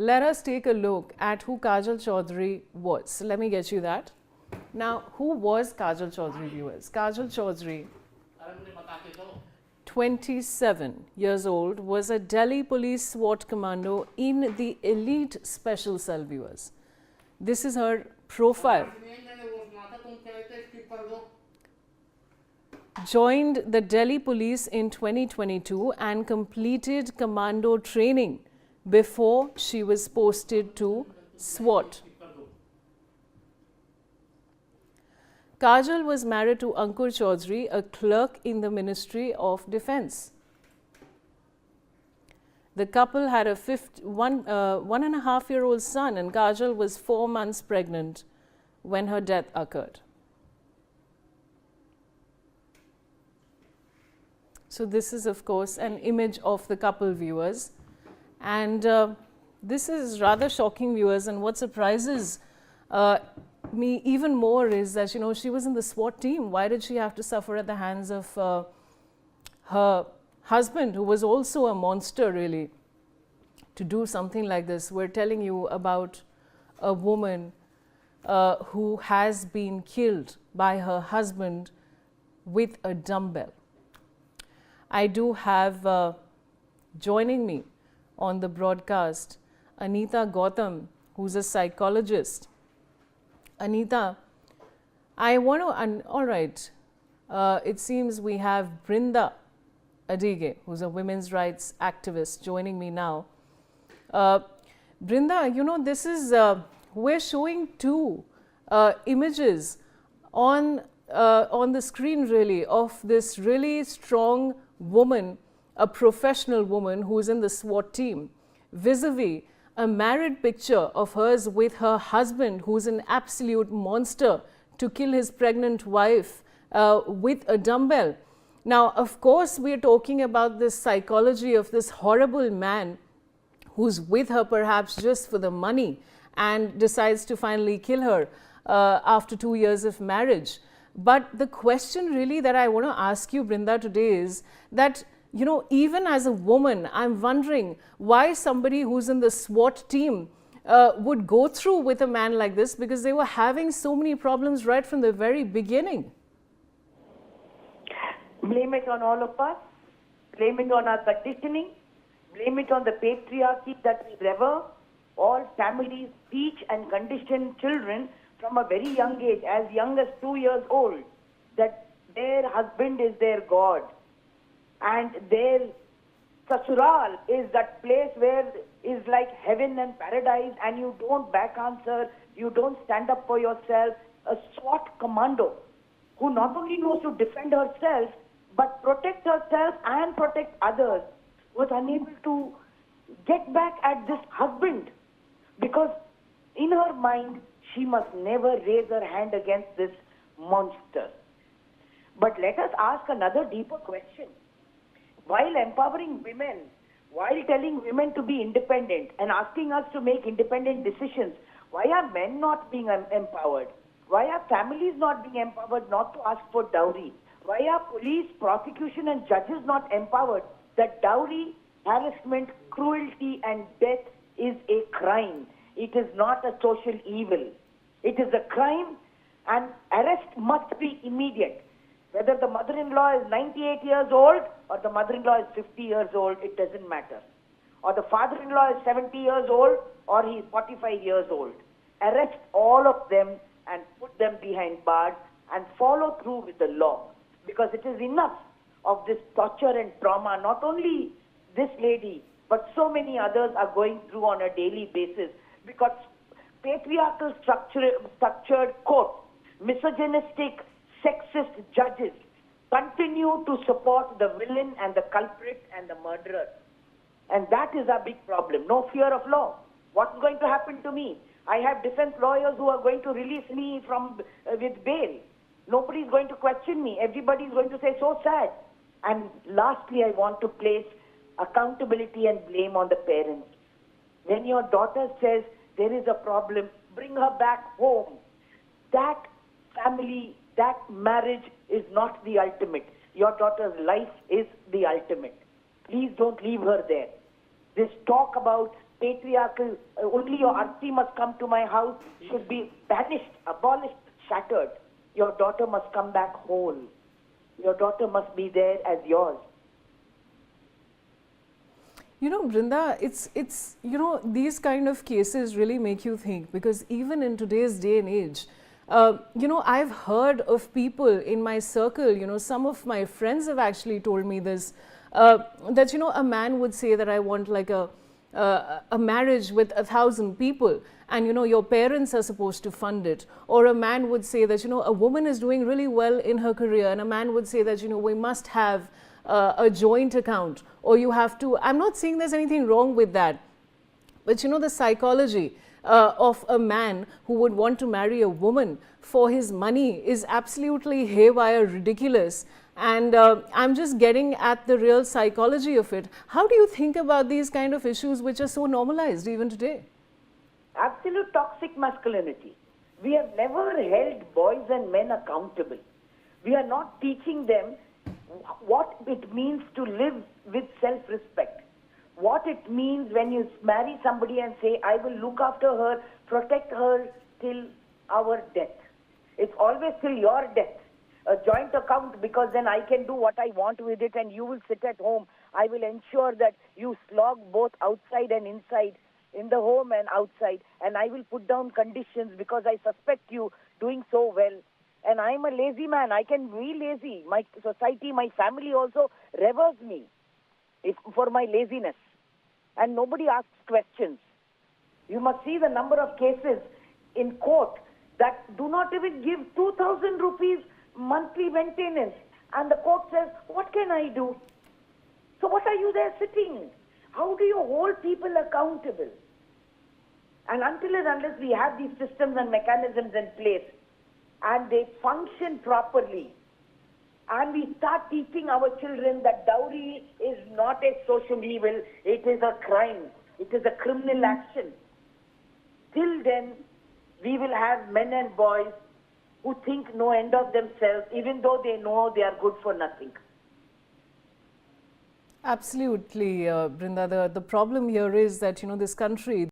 let us take a look at who Kajal Chaudhary was. So let me get you that. Now, who was Kajal Chaudhary, viewers? Kajal Chaudhary, 27 years old, was a Delhi Police SWAT Commando in the elite special cell, viewers. This is her profile. Joined the Delhi Police in 2022 and completed commando training before she was posted to SWAT. Kajal was married to Ankur Chaudhary, a clerk in the Ministry of Defence. The couple had a 1.5-year-old son, and Kajal was 4 months pregnant when her death occurred. So this is, of course, an image of the couple, viewers. And this is rather shocking, viewers. And what surprises me even more is that, she was in the SWAT team. Why did she have to suffer at the hands of her husband, who was also a monster, really, to do something like this? We're telling you about a woman who has been killed by her husband with a dumbbell. I do have joining me on the broadcast Anita Gautam, who's a psychologist. Anita, I want to, all right, it seems we have Brinda Adige, who's a women's rights activist, joining me now. Brinda, this is, we're showing two images on the screen, really, of this really strong woman, a professional woman who's in the SWAT team, vis-a-vis a married picture of hers with her husband, who's an absolute monster, to kill his pregnant wife with a dumbbell. Now, of course, we're talking about this psychology of this horrible man who's with her perhaps just for the money and decides to finally kill her after 2 years of marriage. But the question really that I want to ask you, Brinda, today is that, even as a woman, I'm wondering why somebody who's in the SWAT team would go through with a man like this, because they were having so many problems right from the very beginning. Blame it on all of us, blame it on our conditioning, blame it on the patriarchy that we revere. All families teach and condition children from a very young age, as young as 2 years old, that their husband is their God. And their sasural is that place where is like heaven and paradise, and you don't back answer, you don't stand up for yourself. A SWAT commando who not only knows to defend herself, but protect herself and protect others, was unable to get back at this husband, because in her mind, she must never raise her hand against this monster. But let us ask another deeper question. While empowering women, while telling women to be independent and asking us to make independent decisions, why are men not being empowered? Why are families not being empowered not to ask for dowry? Why are police, prosecution and judges not empowered that dowry, harassment, cruelty and death is a crime? It is not a social evil. It is a crime, and arrest must be immediate. Whether the mother-in-law is 98 years old or the mother-in-law is 50 years old, it doesn't matter. Or the father-in-law is 70 years old or he is 45 years old. Arrest all of them and put them behind bars and follow through with the law. Because it is enough of this torture and trauma. Not only this lady, but so many others are going through on a daily basis. Because patriarchal structured court, misogynistic, sexist judges continue to support the villain and the culprit and the murderer. And that is our big problem. No fear of law. What's going to happen to me? I have defense lawyers who are going to release me from with bail. Nobody is going to question me. Everybody is going to say, so sad. And lastly, I want to place accountability and blame on the parents. When your daughter says there is a problem, bring her back home. That family, that marriage is not the ultimate. Your daughter's life is the ultimate. Please don't leave her there. This talk about patriarchal, only your arti must come to my house, should be banished, abolished, shattered. Your daughter must come back whole. Your daughter must be there as yours. You know, Brinda, it's you know, these kind of cases really make you think, because even in today's day and age, you know, I've heard of people in my circle, you know, some of my friends have actually told me this, that, you know, a man would say that I want like a marriage with 1,000 people, and, you know, your parents are supposed to fund it. Or a man would say that, you know, a woman is doing really well in her career, and a man would say that, you know, we must have a joint account, or you have to. I'm not saying there's anything wrong with that, but, you know, the psychology of a man who would want to marry a woman for his money is absolutely haywire, ridiculous. And I'm just getting at the real psychology of it. How do you think about these kind of issues which are so normalized even today? Absolute toxic masculinity. We have never held boys and men accountable. We are not teaching them what it means to live with self-respect. What it means when you marry somebody and say, I will look after her, protect her till our death. It's always till your death. A joint account, because then I can do what I want with it and you will sit at home. I will ensure that you slog both outside and inside, in the home and outside, and I will put down conditions because I suspect you doing so well. And I'm a lazy man. I can be lazy. My society, my family also reveres me for my laziness. And nobody asks questions. You must see the number of cases in court that do not even give 2,000 rupees monthly maintenance. And the court says, what can I do? So what are you there sitting? How do you hold people accountable? And until and unless we have these systems and mechanisms in place, and they function properly, and we start teaching our children that dowry is not a social evil, it is a crime, it is a criminal action. Till then, we will have men and boys who think no end of themselves, even though they know they are good for nothing. Absolutely, Brinda. The problem here is that, you know, this country,